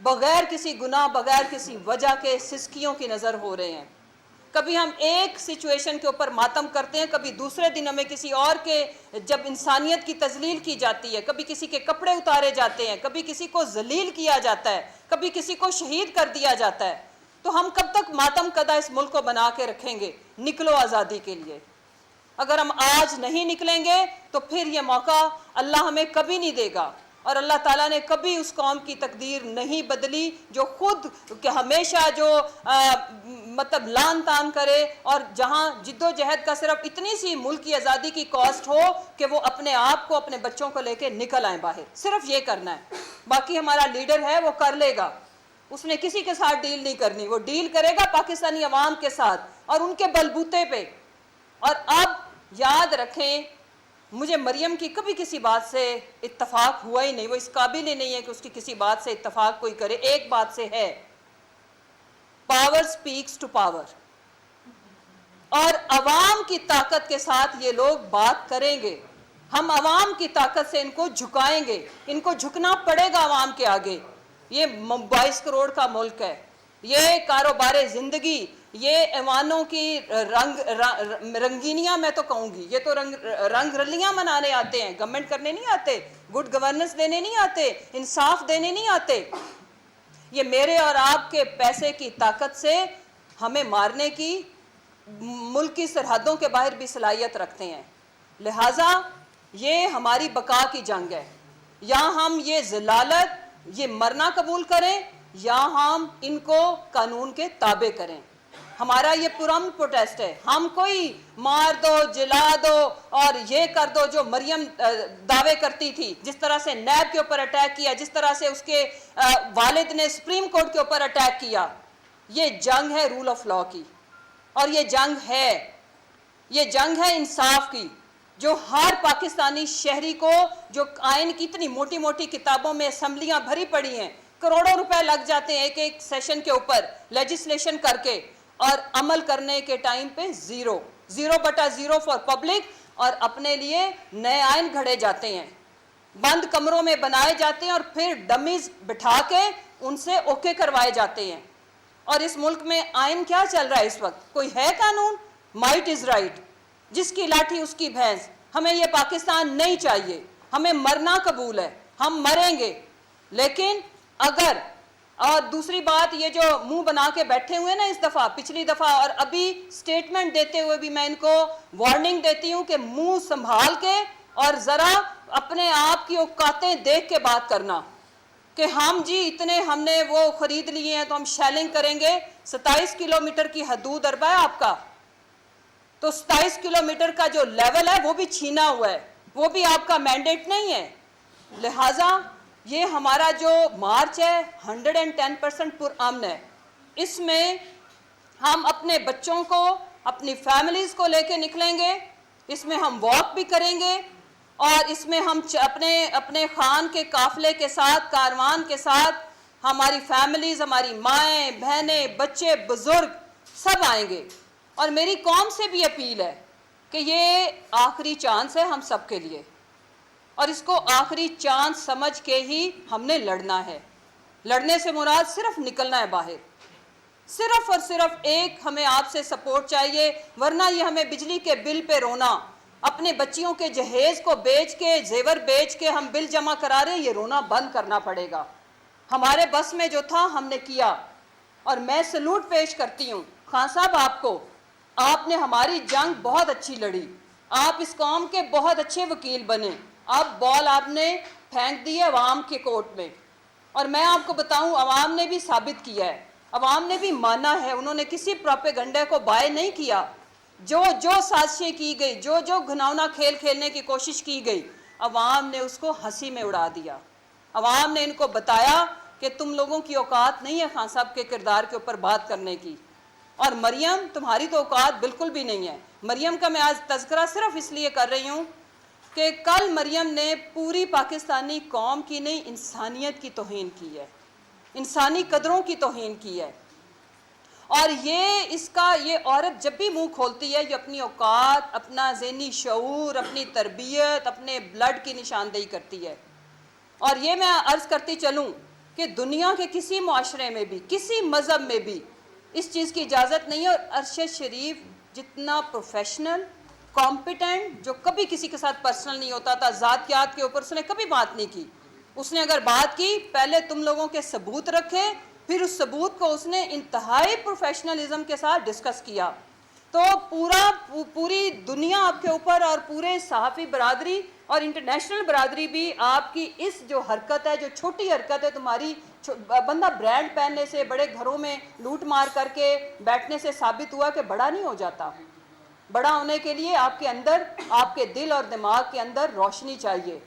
بغیر کسی گناہ، بغیر کسی وجہ کے سسکیوں کی نظر ہو رہے ہیں. کبھی ہم ایک سچویشن کے اوپر ماتم کرتے ہیں، کبھی دوسرے دن ہمیں کسی اور کے جب انسانیت کی تذلیل کی جاتی ہے، کبھی کسی کے کپڑے اتارے جاتے ہیں، کبھی کسی کو ذلیل کیا جاتا ہے، کبھی کسی کو شہید کر دیا جاتا ہے، تو ہم کب تک ماتم کدہ اس ملک کو بنا کے رکھیں گے؟ نکلو آزادی کے لیے. اگر ہم آج نہیں نکلیں گے تو پھر یہ موقع اللہ ہمیں کبھی نہیں دے گا. اور اللہ تعالیٰ نے کبھی اس قوم کی تقدیر نہیں بدلی جو خود کہ ہمیشہ جو مطلب لان تان کرے، اور جہاں جد و جہد کا صرف اتنی سی ملک کی آزادی کی کاسٹ ہو کہ وہ اپنے آپ کو، اپنے بچوں کو لے کے نکل آئیں باہر. صرف یہ کرنا ہے. باقی ہمارا لیڈر ہے، وہ کر لے گا. اس نے کسی کے ساتھ ڈیل نہیں کرنی، وہ ڈیل کرے گا پاکستانی عوام کے ساتھ اور ان کے بلبوتے پہ. اور اب یاد رکھیں، مجھے مریم کی کبھی کسی بات سے اتفاق ہوا ہی نہیں، وہ اس قابل ہی نہیں ہے کہ اس کی کسی بات سے اتفاق کوئی کرے. ایک بات سے ہے، پاور سپیکس ٹو پاور، اور عوام کی طاقت کے ساتھ یہ لوگ بات کریں گے. ہم عوام کی طاقت سے ان کو جھکائیں گے، ان کو جھکنا پڑے گا عوام کے آگے. یہ 22 کروڑ کا ملک ہے، یہ کاروبار زندگی، یہ ایوانوں کی رنگینیاں میں تو کہوں گی، یہ تو رنگ رلیاں منانے آتے ہیں، گورنمنٹ کرنے نہیں آتے، گڈ گورننس دینے نہیں آتے، انصاف دینے نہیں آتے. یہ میرے اور آپ کے پیسے کی طاقت سے ہمیں مارنے کی ملک کی سرحدوں کے باہر بھی صلاحیت رکھتے ہیں. لہٰذا یہ ہماری بقا کی جنگ ہے. یا ہم یہ ذلالت، یہ مرنا قبول کریں، یا ہم ان کو قانون کے تابع کریں. ہمارا یہ پرامن پروٹیسٹ ہے. ہم کوئی مار دو، جلا دو اور یہ کر دو جو مریم دعوے کرتی تھی، جس طرح سے نیب کے اوپر اٹیک کیا، جس طرح سے اس کے والد نے سپریم کورٹ کے اوپر اٹیک کیا. یہ جنگ ہے رول آف لا کی، اور یہ جنگ ہے انصاف کی، جو ہر پاکستانی شہری کو، جو آئین کی اتنی موٹی موٹی کتابوں میں اسمبلیاں بھری پڑی ہیں، کروڑوں روپے لگ جاتے ہیں ایک ایک سیشن کے اوپر لیجسلیشن کر کے، اور عمل کرنے کے ٹائم پہ زیرو بٹا زیرو فار پبلک، اور اپنے لیے نئے آئین گھڑے جاتے ہیں، بند کمروں میں بنائے جاتے ہیں، اور پھر ڈمیز بٹھا کے ان سے اوکے کروائے جاتے ہیں. اور اس ملک میں آئین کیا چل رہا ہے اس وقت؟ کوئی ہے قانون؟ مائٹ از رائٹ، جس کی لاٹھی اس کی بھینس. ہمیں یہ پاکستان نہیں چاہیے، ہمیں مرنا قبول ہے، ہم مریں گے. لیکن اگر، اور دوسری بات، یہ جو منہ بنا کے بیٹھے ہوئے نا اس دفعہ، پچھلی دفعہ اور ابھی سٹیٹمنٹ دیتے ہوئے بھی میں ان کو وارننگ دیتی ہوں کہ منہ سنبھال کے اور ذرا اپنے آپ کی اوقاتیں دیکھ کے بات کرنا، کہ ہم جی اتنے ہم نے وہ خرید لیے ہیں تو ہم شیلنگ کریں گے. 27 کلومیٹر کی حدود اربا ہے آپ کا، تو 27 کلومیٹر کا جو لیول ہے وہ بھی چھینا ہوا ہے، وہ بھی آپ کا مینڈیٹ نہیں ہے. لہٰذا یہ ہمارا جو مارچ ہے 110% پرامن ہے. اس میں ہم اپنے بچوں کو، اپنی فیملیز کو لے کے نکلیں گے، اس میں ہم واک بھی کریں گے، اور اس میں ہم اپنے خان کے قافلے کے ساتھ، کاروان کے ساتھ، ہماری فیملیز، ہماری مائیں بہنیں بچے بزرگ سب آئیں گے. اور میری قوم سے بھی اپیل ہے کہ یہ آخری چانس ہے ہم سب کے لیے، اور اس کو آخری چانس سمجھ کے ہی ہم نے لڑنا ہے. لڑنے سے مراد صرف نکلنا ہے باہر، صرف اور صرف ایک ہمیں آپ سے سپورٹ چاہیے. ورنہ یہ ہمیں بجلی کے بل پہ رونا، اپنے بچیوں کے جہیز کو بیچ کے، زیور بیچ کے ہم بل جمع کرا رہے ہیں، یہ رونا بند کرنا پڑے گا. ہمارے بس میں جو تھا ہم نے کیا، اور میں سلوٹ پیش کرتی ہوں خان صاحب آپ کو. آپ نے ہماری جنگ بہت اچھی لڑی، آپ اس قوم کے بہت اچھے وکیل بنے. اب بال آپ نے پھینک دی ہے عوام کے کورٹ میں، اور میں آپ کو بتاؤں عوام نے بھی ثابت کیا ہے، عوام نے بھی مانا ہے. انہوں نے کسی پروپیگنڈے کو بائے نہیں کیا. جو سازشیں کی گئی، جو گھناؤنا کھیل کھیلنے کی کوشش کی گئی، عوام نے اس کو ہنسی میں اڑا دیا. عوام نے ان کو بتایا کہ تم لوگوں کی اوقات نہیں ہے خان صاحب کے کردار کے اوپر بات کرنے کی، اور مریم تمہاری تو اوقات بالکل بھی نہیں ہے. مریم کا میں آج تذکرہ صرف اس لیے کر رہی ہوں کہ کل مریم نے پوری پاکستانی قوم کی نہیں، انسانیت کی توہین کی ہے، انسانی قدروں کی توہین کی ہے. اور یہ عورت جب بھی منہ کھولتی ہے، یہ اپنی اوقات، اپنا ذہنی شعور، اپنی تربیت، اپنے بلڈ کی نشاندہی کرتی ہے. اور یہ میں عرض کرتی چلوں کہ دنیا کے کسی معاشرے میں بھی کسی مذہب میں بھی اس چیز کی اجازت نہیں ہے. اور ارشد شریف جتنا پروفیشنل کمپیٹنٹ, جو کبھی کسی کے ساتھ پرسنل نہیں ہوتا تھا, ذاتیات کے اوپر اس نے کبھی بات نہیں کی. اس نے اگر بات کی پہلے تم لوگوں کے ثبوت رکھے, پھر اس ثبوت کو اس نے انتہائی پروفیشنلزم کے ساتھ ڈسکس کیا. تو پوری دنیا آپ کے اوپر اور پورے صحافی برادری اور انٹرنیشنل برادری بھی آپ کی اس جو حرکت ہے, جو چھوٹی حرکت ہے تمہاری, بندہ برانڈ پہننے سے, بڑے گھروں میں لوٹ مار کر کے بیٹھنے سے ثابت ہوا کہ بڑا نہیں ہو جاتا. بڑا ہونے کے لیے آپ کے اندر, آپ کے دل اور دماغ کے اندر روشنی چاہیے.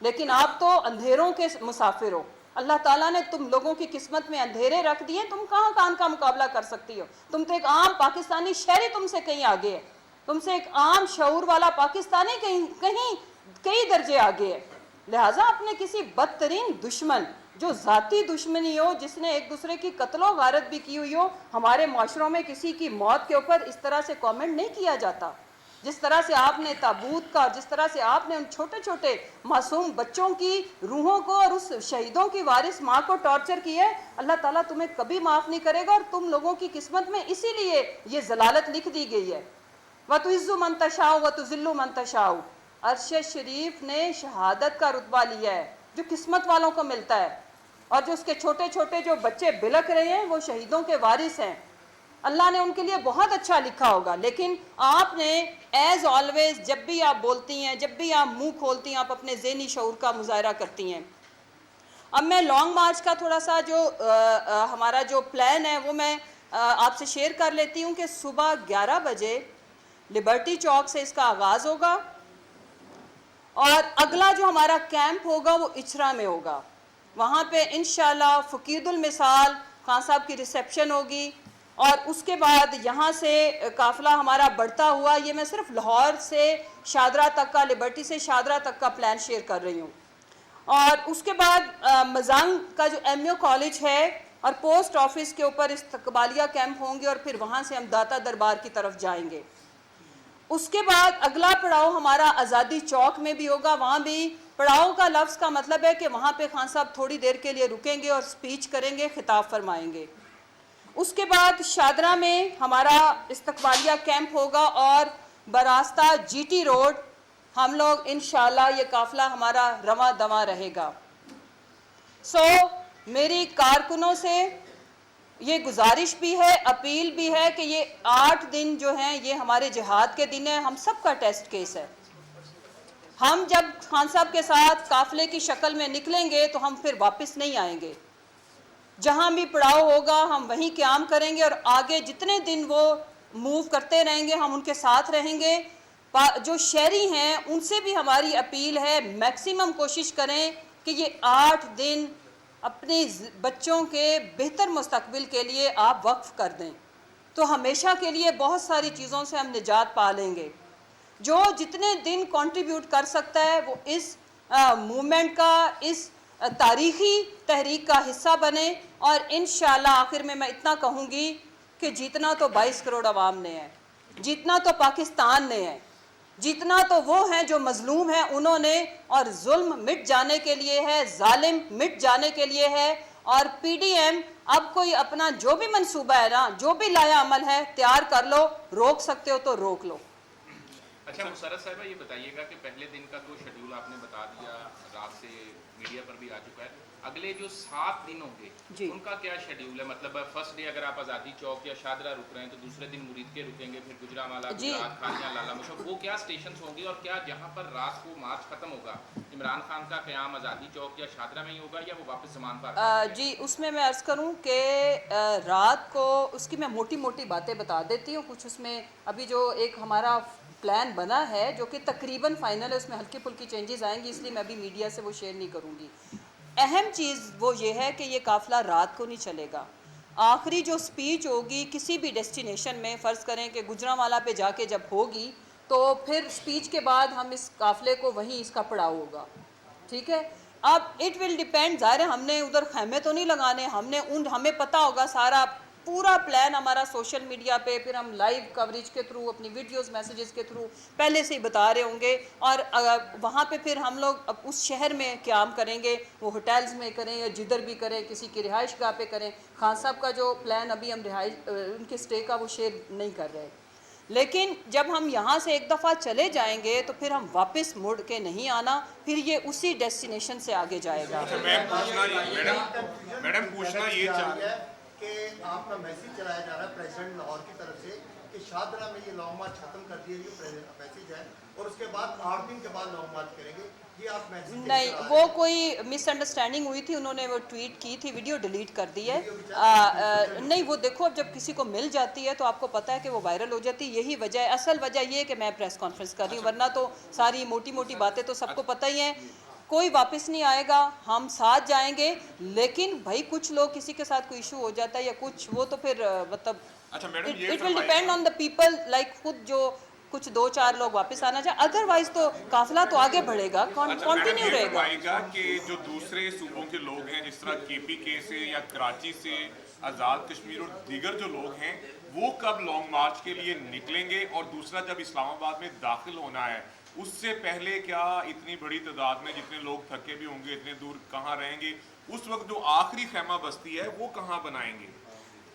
لیکن آپ تو اندھیروں کے مسافر ہو. اللہ تعالیٰ نے تم لوگوں کی قسمت میں اندھیرے رکھ دیے, تم کہاں کان کا مقابلہ کر سکتی ہو. تم تو ایک عام پاکستانی شہری تم سے کہیں آگے ہے, تم سے ایک عام شعور والا پاکستانی کہیں کئی درجے آگے ہے. لہٰذا اپنے کسی بدترین دشمن, جو ذاتی دشمنی ہو, جس نے ایک دوسرے کی قتل و غارت بھی کی ہوئی ہو, ہمارے معاشروں میں کسی کی موت کے اوپر اس طرح سے کامنٹ نہیں کیا جاتا. جس طرح سے آپ نے تابوت کا, جس طرح سے آپ نے ان چھوٹے چھوٹے معصوم بچوں کی روحوں کو اور اس شہیدوں کی وارث ماں کو ٹارچر کی ہے, اللہ تعالیٰ تمہیں کبھی معاف نہیں کرے گا. اور تم لوگوں کی قسمت میں اسی لیے یہ ضلالت لکھ دی گئی ہے. وَتُعِزُّ مَن تَشَاءُ وَتُذِلُّ مَن تَشَاءُ. ارشد شریف نے شہادت کا رتبہ لیا ہے جو قسمت والوں کو ملتا ہے, اور جو اس کے چھوٹے چھوٹے جو بچے بلک رہے ہیں وہ شہیدوں کے وارث ہیں. اللہ نے ان کے لیے بہت اچھا لکھا ہوگا. لیکن آپ نے ایز آلویز جب بھی آپ بولتی ہیں, جب بھی آپ منہ کھولتی ہیں, آپ اپنے ذہنی شعور کا مظاہرہ کرتی ہیں. اب میں لانگ مارچ کا تھوڑا سا جو ہمارا جو پلان ہے وہ میں آپ سے شیئر کر لیتی ہوں کہ صبح 11 بجے لبرٹی چوک سے اس کا آغاز ہوگا, اور اگلا جو ہمارا کیمپ ہوگا وہ اچھرا میں ہوگا. وہاں پہ انشاءاللہ فقید المثال خان صاحب کی ریسیپشن ہوگی, اور اس کے بعد یہاں سے قافلہ ہمارا بڑھتا ہوا, یہ میں صرف لاہور سے شادرہ تک کا, لبرٹی سے شادرہ تک کا پلان شیئر کر رہی ہوں. اور اس کے بعد مزانگ کا جو ایم یو کالج ہے اور پوسٹ آفس کے اوپر استقبالیہ کیمپ ہوں گے, اور پھر وہاں سے ہم داتا دربار کی طرف جائیں گے. اس کے بعد اگلا پڑاؤ ہمارا آزادی چوک میں بھی ہوگا. وہاں بھی پڑاؤ کا لفظ کا مطلب ہے کہ وہاں پہ خان صاحب تھوڑی دیر کے لیے رکیں گے اور سپیچ کریں گے, خطاب فرمائیں گے. اس کے بعد شادرہ میں ہمارا استقبالیہ کیمپ ہوگا, اور براستہ جی ٹی روڈ ہم لوگ انشاءاللہ یہ قافلہ ہمارا رواں دواں رہے گا. میری کارکنوں سے یہ گزارش بھی ہے, اپیل بھی ہے کہ یہ 8 دن جو ہیں یہ ہمارے جہاد کے دن ہیں, ہم سب کا ٹیسٹ کیس ہے. ہم جب خان صاحب کے ساتھ قافلے کی شکل میں نکلیں گے تو ہم پھر واپس نہیں آئیں گے. جہاں بھی پڑاؤ ہوگا ہم وہیں قیام کریں گے, اور آگے جتنے دن وہ موو کرتے رہیں گے ہم ان کے ساتھ رہیں گے. جو شہری ہیں ان سے بھی ہماری اپیل ہے, میکسیمم کوشش کریں کہ یہ 8 دن اپنی بچوں کے بہتر مستقبل کے لیے آپ وقف کر دیں, تو ہمیشہ کے لیے بہت ساری چیزوں سے ہم نجات پا لیں گے. جو جتنے دن کنٹریبیوٹ کر سکتا ہے وہ اس موومنٹ کا, اس تاریخی تحریک کا حصہ بنے. اور انشاءاللہ آخر میں اتنا کہوں گی کہ جیتنا تو 22 کروڑ عوام نے ہے, جیتنا تو پاکستان نے ہے, جیتنا تو وہ ہیں جو مظلوم ہیں انہوں نے, اور ظلم مٹ جانے کے لیے ہے, ظالم مٹ جانے کے لیے ہے. اور پی ڈی ایم اب کوئی اپنا جو بھی منصوبہ ہے نا, جو بھی لایا عمل ہے تیار کر لو, روک سکتے ہو تو روک لو. اچھا مسرت صاحبہ یہ بتائیے گا کہ پہلے دن کا تو شیڈیول آپ نے بتا دیا, رات سے میڈیا پر بھی آ چکا ہے, اگلے جو 7 دن ہوں گے ان کا کیا شیڈیول ہے؟ مطلب فرسٹ ڈے اگر آپ آزادی چوک یا شادرہ رک رہے ہیں تو دوسرے دن مرید کے رکیں گے, پھر گجرانوالہ, گجرات, کھانیاں, لالا مشہور, وہ کیا اسٹیشنز ہوں گے؟ اور کیا جہاں پر رات کو مارچ ختم ہوگا عمران خان کا قیام آزادی چوک یا شادرہ میں ہی ہوگا یا وہ واپس زمان پارک؟ جی اس میں عرض کروں کہ رات کو اس کی میں موٹی موٹی باتیں بتا دیتی ہوں. کچھ اس میں ابھی جو ایک ہمارا پلان بنا ہے جو کہ تقریباً فائنل ہے, اس میں ہلکی پھلکی چینجز آئیں گی, اس لیے میں ابھی میڈیا سے وہ شیئر نہیں کروں گی. اہم چیز وہ یہ ہے کہ یہ قافلہ رات کو نہیں چلے گا. آخری جو سپیچ ہوگی کسی بھی ڈیسٹینیشن میں, فرض کریں کہ گجرانوالہ پہ جا کے جب ہوگی تو پھر سپیچ کے بعد ہم اس قافلے کو وہیں اس کا پڑاؤ ہوگا. ٹھیک ہے, اب اٹ ول ڈیپینڈ, ظاہر ہے ہم نے ادھر خیمے تو نہیں لگانے, ہمیں پتہ ہوگا سارا पूरा प्लान हमारा सोशल मीडिया पे, फिर हम लाइव कवरेज के थ्रू, अपनी वीडियोस मैसेजेस के थ्रू पहले से ही बता रहे होंगे। और वहाँ पे फिर हम लोग अब उस शहर में क़याम करेंगे, वो होटल्स में करें या जिधर भी करें, किसी की रिहाइश गाह पे करें। खान साहब का जो प्लान अभी हम उनके स्टे का वो शेयर नहीं कर रहे, लेकिन जब हम यहाँ से एक दफ़ा चले जाएंगे तो फिर हम वापस मुड़ के नहीं आना, फिर ये उसी डेस्टिनेशन से आगे जाएगा। मैडम पूछना ये चाह कि आपका मैसेज चलाया जा रहा है प्रेसिडेंट लाहौर की तरफ से कि शाहदरा में ये लॉन्ग मार्च खत्म कर दिया, ये मैसेज है, और उसके बाद 8 दिन के बाद लॉन्ग मार्च करेंगे, ये आप मैसेज नहीं, वो कोई मिसअंडरस्टैंडिंग हुई थी, उन्होंने वो ट्वीट की थी, वीडियो डिलीट कर दी है। नहीं, वो देखो अब जब किसी को मिल जाती है तो आपको पता है कि वो वायरल हो जाती है, यही वजह है। असल वजह ये है कि मैं प्रेस कॉन्फ्रेंस कर रही हूँ, वरना तो सारी मोटी मोटी बातें तो सबको पता ही हैं। कोई वापस नहीं आएगा, हम साथ जाएंगे, लेकिन भाई कुछ लोग, किसी के साथ कोई इशू हो जाता है या कुछ, वो तो फिर मतलब अच्छा madam, it will depend on the people, like खुद जो कुछ 2-4 लोग वापस आना चाहे, अदरवाइज तो काफिला तो आगे बढ़ेगा, कंटिन्यू रहेगा। कि जो दूसरे सूबों के लोग हैं, जिस तरह KPK से या कराची से, आज़ाद कश्मीर और दीगर जो लोग हैं, वो कब लॉन्ग मार्च के लिए निकलेंगे? और दूसरा, जब इस्लामाबाद में दाखिल होना है उससे पहले क्या इतनी बड़ी तादाद में जितने लोग थके भी होंगे, इतने दूर कहाँ रहेंगे? उस वक्त जो आखिरी खैमा बस्ती है वो कहाँ बनाएंगे?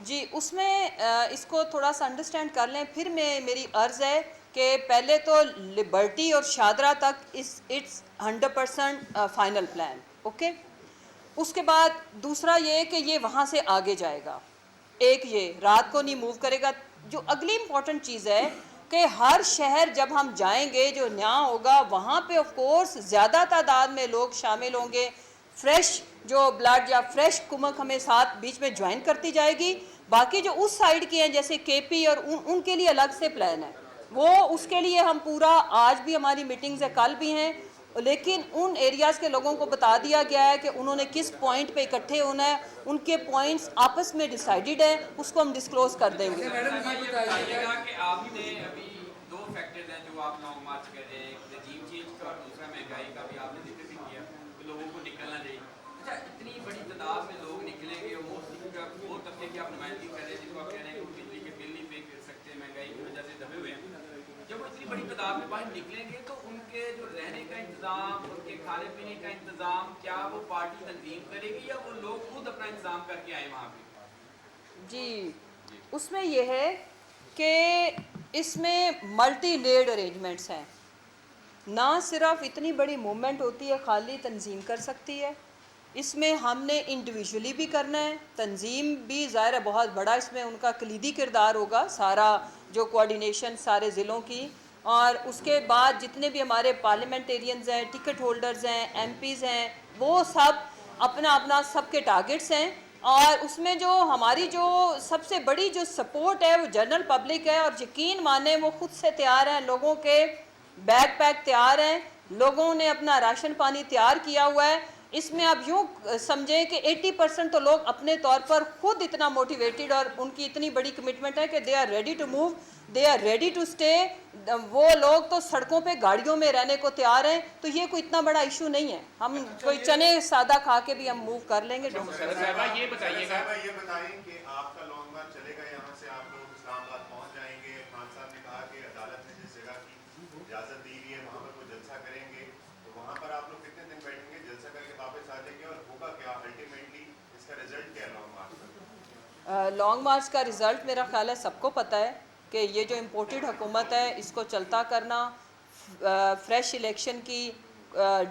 जी, उसमें इसको थोड़ा सा अंडरस्टैंड कर लें, फिर मेरी अर्ज़ है कि पहले तो लिबर्टी और शादरा तक इट्स 100% फाइनल प्लान, ओके। उसके बाद दूसरा ये है कि ये वहाँ से आगे जाएगा, एक ये रात को नहीं मूव करेगा। जो अगली इम्पॉर्टेंट चीज़ है कि हर शहर जब हम जाएंगे, जो नया होगा वहाँ पे ऑफ कोर्स ज़्यादा तादाद में लोग शामिल होंगे, फ्रेश जो ब्लड या फ्रेश कुमक हमें साथ बीच में ज्वाइन करती जाएगी। बाकी जो उस साइड के हैं जैसे KP और उनके लिए अलग से प्लान है, वो उसके लिए हम पूरा, आज भी हमारी मीटिंग्स है, कल भी हैं, लेकिन उन एरियाज़ के लोगों को बता दिया गया है कि उन्होंने किस पॉइंट पे इकट्ठे होना है, उनके पॉइंट्स आपस में डिसाइडेड है, उसको हम डिस्क्लोज कर देंगे। आपने अभी 2 फैक्टर्स हैं जो आप लॉन्ग मार्च कर रहे हैं, रजीम चेंज का और दूसरा महंगाई का भी आपने जिक्र भी किया कि लोगों को निकलना चाहिए। अच्छा, इतनी बड़ी तादाद में लोग निकलेंगे, मोस्टली वो तबके की आप नुमाइंदगी कर रहे हैं जिसको आप कह रहे हैं कि बिजली के बिल नहीं पे कर सकते, महंगाई की वजह से दबे हुए हैं। जब वो इतनी बड़ी तादाद में बाहर निकलेंगे तो उनके जो रहने का इंतज़ाम, उनके खाने पीने का इंतज़ाम, क्या वो पार्टी तंजीम करेगी या वो लोग खुद अपना इंतज़ाम करके आए वहाँ पे? जी, उसमें यह है कि इसमें मल्टी लेयर्ड अरेंजमेंट्स हैं, ना सिर्फ इतनी बड़ी मूवमेंट होती है खाली तंजीम कर सकती है, इसमें हमने इंडिविजुअली भी करना है, तंजीम भी ज़ाहिर है बहुत बड़ा इसमें उनका कलीदी किरदार होगा, सारा जो कोऑर्डिनेशन सारे ज़िलों की, और उसके बाद जितने भी हमारे पार्लियामेंटेरियंस हैं, टिकट होल्डर्स हैं, MPs हैं, वो सब अपना अपना सबके टारगेट्स हैं। और उसमें जो हमारी जो सबसे बड़ी जो सपोर्ट है वो जनरल पब्लिक है, और यकीन माने वो खुद से तैयार हैं, लोगों के बैग पैक तैयार हैं, लोगों ने अपना राशन पानी तैयार किया हुआ है। इसमें आप यूँ समझें कि 80% तो लोग अपने तौर पर खुद इतना मोटिवेटेड और उनकी इतनी बड़ी कमिटमेंट है कि they are ready to move, they are ready to stay. वो लोग तो सड़कों पे गाड़ियों में रहने को तैयार हैं, तो ये कोई इतना बड़ा इशू नहीं है, हम कोई चने सादा खा के भी हम मूव कर लेंगे। ये बताइएगा, ये बताएं कि आपका लॉन्ग मार्च चलेगा, यहाँ से आप लोग इस्लामाबाद पहुँच जाएंगे। खान साहब ने कहा कि अदालत ने जिस जगह की इजाज़त दी हुई है वहाँ पर कोई जलसा करेंगे, तो वहाँ पर आप लोग कितने दिन बैठेंगे, जलसा करके वापस आ जाएंगे, और होगा क्या अल्टीमेटली, इसका रिजल्ट क्या है लॉन्ग मार्च का? लॉन्ग मार्च का रिज़ल्ट मेरा ख्याल है सबको पता है कि ये जो इम्पोर्टेड हुकूमत है इसको चलता करना, फ्रेश इलेक्शन की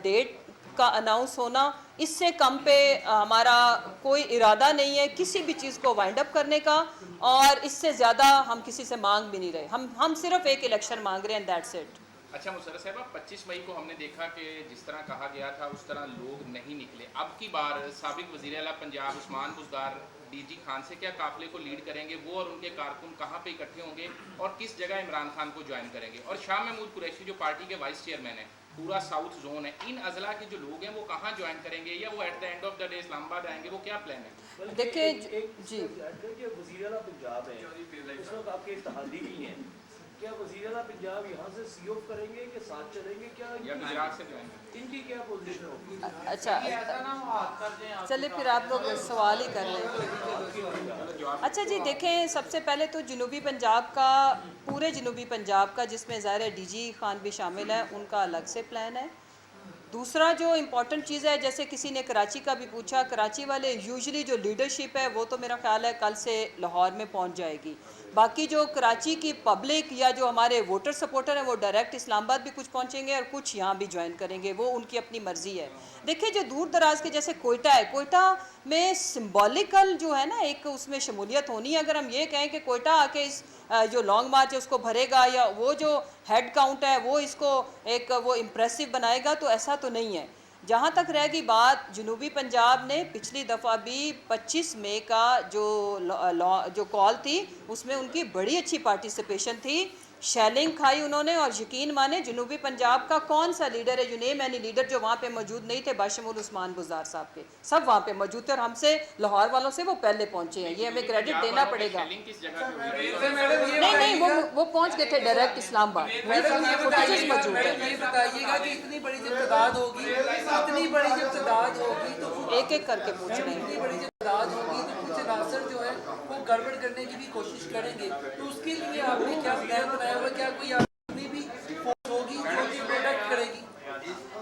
डेट का अनाउंस होना, इससे कम पे हमारा कोई इरादा नहीं है किसी भी चीज़ को वाइंड अप करने का, और इससे ज़्यादा हम किसी से मांग भी नहीं रहे, हम सिर्फ एक इलेक्शन मांग रहे हैं, दैट्स इट। अच्छा मुशर्रफ साहब, 25 मई को हमने देखा कि जिस तरह कहा गया था उस तरह लोग नहीं निकले। अब की बार साबिक वज़ीर आला पंजाब उस्मान बुज़दार DG खान से क्या काफिले को लीड करेंगे, वो और उनके कारकुन कहाँ पे इकट्ठे होंगे और किस जगह इमरान खान को ज्वाइन करेंगे? और शाह महमूद कुरैशी जो पार्टी के वाइस चेयरमैन है, पूरा साउथ जोन है, इन अजला के जो लोग हैं वो कहाँ ज्वाइन करेंगे, या वो at the end of the day Islamabad आएंगे, वो क्या प्लान है? देखिए जी, वज़ीर आला पंजाब है, उस वक्त आपके इत्तेहादी भी हैं, क्या वज़ीर-ए-आला पंजाब यहाँ से सी ऑफ करेंगे कि साथ चलेंगे, क्या या गुजरात से ज्वाइन करेंगे? इनकी क्या पोजीशन होगी? अच्छा चलिए फिर आप लोग सवाल ही कर लें। अच्छा जी देखें, सबसे पहले तो जनूबी पंजाब का, पूरे जनूबी पंजाब का, जिसमें ज़ाहिर है डीजी खान भी शामिल है, उनका अलग से प्लान है। दूसरा जो इम्पॉर्टेंट चीज़ है, जैसे किसी ने कराची का भी पूछा, कराची वाले यूजुअली जो लीडरशिप है वो तो मेरा ख्याल है कल से लाहौर में पहुंच जाएगी। बाकी जो कराची की पब्लिक या जो हमारे वोटर सपोर्टर हैं वो डायरेक्ट इस्लामाबाद भी कुछ पहुंचेंगे और कुछ यहाँ भी ज्वाइन करेंगे, वो उनकी अपनी मर्ज़ी है। देखिए जो दूर दराज के जैसे कोयटा है, कोयटा में सिम्बॉलिकल जो है ना एक उसमें शमूलियत होनी है। अगर हम ये कहें कि कोयटा आके इस जो लॉन्ग मार्च है उसको भरेगा या वो जो हेड काउंट है वो इसको एक वो इम्प्रेसिव बनाएगा, तो ऐसा तो नहीं है। जहाँ तक रहेगी बात, जनूबी पंजाब ने पिछली दफ़ा भी 25 मई का जो कॉल थी उसमें उनकी बड़ी अच्छी पार्टिसिपेशन थी, शेलिंग खाई उन्होंने। और यकीन माने जनूबी पंजाब का कौन सा लीडर है, यू नेम एनी लीडर, जो वहाँ पे मौजूद नहीं थे, बाशमुल उस्मान बुज़दार साहब के, सब वहाँ पे मौजूद थे और हमसे लाहौर वालों से वो पहले पहुँचे हैं, ये हमें क्रेडिट देना पड़ेगा। शेलिंग किस जगह पे हुई है? नहीं वो पहुँच गए थे डायरेक्ट इस्लामाबाद, फुटेजेस मौजूद है। ये बताइएगा कि इतनी बड़ी जब तादाद होगी, इतनी बड़ी जब तादाद होगी तो एक एक करके पूछ रहे हैं। इतनी बड़ी जब तादाद होगी तो कुछ अनासर जो है वो गड़बड़ करने की भी कोशिश करेंगे, तो उसके लिए आपने क्या प्लान बनाया हुआ? क्या कोई अपनी भी फोर्स होगी जो कि प्रोटेक्ट करेगी?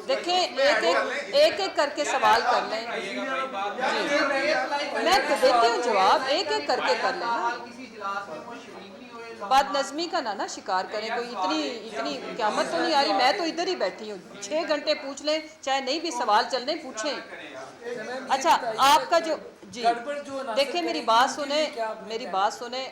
देखें एक एक करके सवाल कर लें। जी मैं देती हूँ जवाब, एक एक करके कर लें। बात नज़मी का ना शिकार करें, कोई इतनी क़यामत तो नहीं आ रही। मैं तो इधर ही बैठी हूँ, 6 घंटे पूछ लें, चाहे नहीं भी सवाल चलने पूछें। अच्छा आपका जो जी देखें मेरी बात सुने,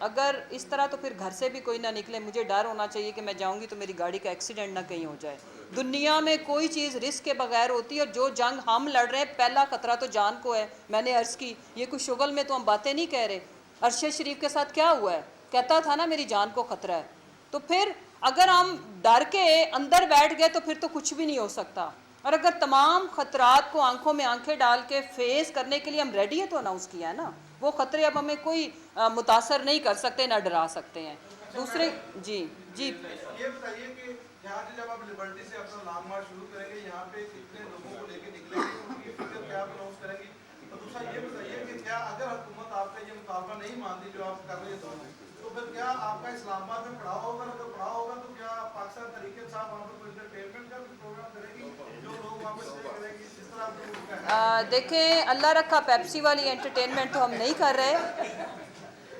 अगर इस तरह तो फिर घर से भी कोई ना निकले। मुझे डर होना चाहिए कि मैं जाऊंगी तो मेरी गाड़ी का एक्सीडेंट ना कहीं हो जाए। दुनिया में कोई चीज़ रिस्क के बगैर होती है, और जो जंग हम लड़ रहे हैं पहला खतरा तो जान को है। मैंने अर्ज़ की ये कुछ शुगल में तो हम बातें नहीं कह रहे। अरशद शरीफ के साथ क्या हुआ है, कहता था ना मेरी जान को खतरा है। तो फिर अगर हम डर के अंदर बैठ गए तो फिर तो कुछ भी नहीं हो सकता। और अगर तमाम खतरात को आंखों में आंखें डाल के फेस करने के लिए हम रेडी है तो अनाउंस किया है ना, वो खतरे अब हमें कोई मुतासर नहीं कर सकते, ना डरा सकते हैं। दूसरे जी ये बताइए कि यहाँ से जब आप लिबर्टी से अपना लॉन्ग मार्च शुरू करेंगे, यहाँ पे कितने लोगों को लेके निकलेंगे, उनकी फिगर क्या आप अनाउंस करेंगे? और दूसरा ये बताइए कि क्या अगर हुकूमत आपका ये मुतालबा नहीं मानती जो आप कर रहे हैं तो फिर क्या आपका इस्लामाबाद में पड़ाव होगा? अगर पड़ाव होगा तो क्या पाकिस्तान तरीके साहब वहाँ पर कोई एंटरटेनमेंट का भी प्रोग्राम करेगी जो लोग वहाँ पर स्टे करेंगे, जिस तरह आपने देखें अल्लाह रखा पेप्सी वाली एंटरटेनमेंट तो हम नहीं कर रहे।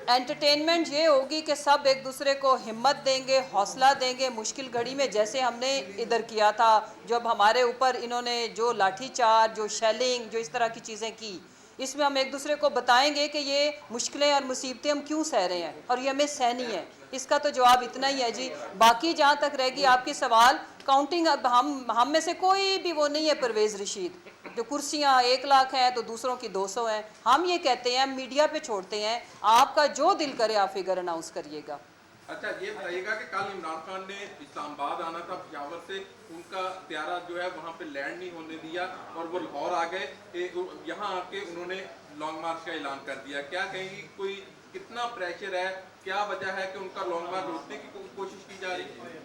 एंटरटेनमेंट ये होगी कि सब एक दूसरे को हिम्मत देंगे, हौसला देंगे मुश्किल घड़ी में, जैसे हमने इधर किया था जब हमारे ऊपर इन्होंने जो लाठीचार्ज, जो शेलिंग, जो इस तरह की चीज़ें की। इसमें हम एक दूसरे को बताएंगे कि ये मुश्किलें और मुसीबतें हम क्यों सह रहे हैं और ये हमें सहनी है। इसका तो जवाब इतना ही है जी। बाकी जहाँ तक रहेगी आपकी सवाल, काउंटिंग, अब हम में से कोई भी वो नहीं है परवेज़ रशीद जो कुर्सियाँ 1 लाख हैं तो दूसरों की 200 हैं। हम ये कहते हैं, मीडिया पे छोड़ते हैं, आपका जो दिल करे आप फिगर अनाउंस करिएगा। अच्छा ये बताइएगा कि कल इमरान खान ने इस्लामाबाद आना था पेशावर से, उनका त्यारा जो है वहाँ पे लैंड नहीं होने दिया और वो लाहौर आ गए। यहाँ आके उन्होंने लॉन्ग मार्च का ऐलान कर दिया। क्या कहेंगी, कोई कितना प्रेशर है, क्या वजह है कि उनका लॉन्ग मार्च रोकने की कोशिश की जा रही है?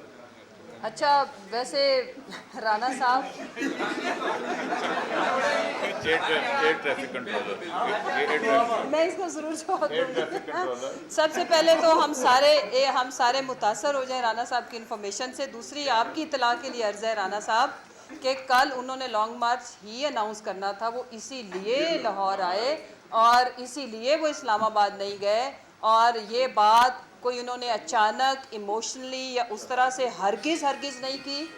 अच्छा वैसे राना साहब ट्रैफिक कंट्रोलर, मैं इसको ज़रूर जवाब दूँगी। सबसे पहले तो हम सारे मुतासर हो जाएं राना साहब की इन्फॉर्मेशन से। दूसरी आपकी इतला के लिए अर्ज़ है राना साहब कि कल उन्होंने लॉन्ग मार्च ही अनाउंस करना था, वो इसीलिए लाहौर आए और इसीलिए वो इस्लामाबाद नहीं गए। और ये बात कोई उन्होंने अचानक इमोशनली या उस तरह से हरगिज़ नहीं की।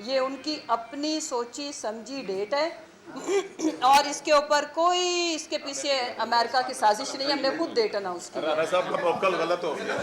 ये उनकी अपनी सोची समझी डेट है और इसके ऊपर कोई इसके पीछे अमेरिका की साजिश नहीं है। हमने खुद डेट अनाउंस की। राणा साहब का प्रोटोकॉल गलत हो गया।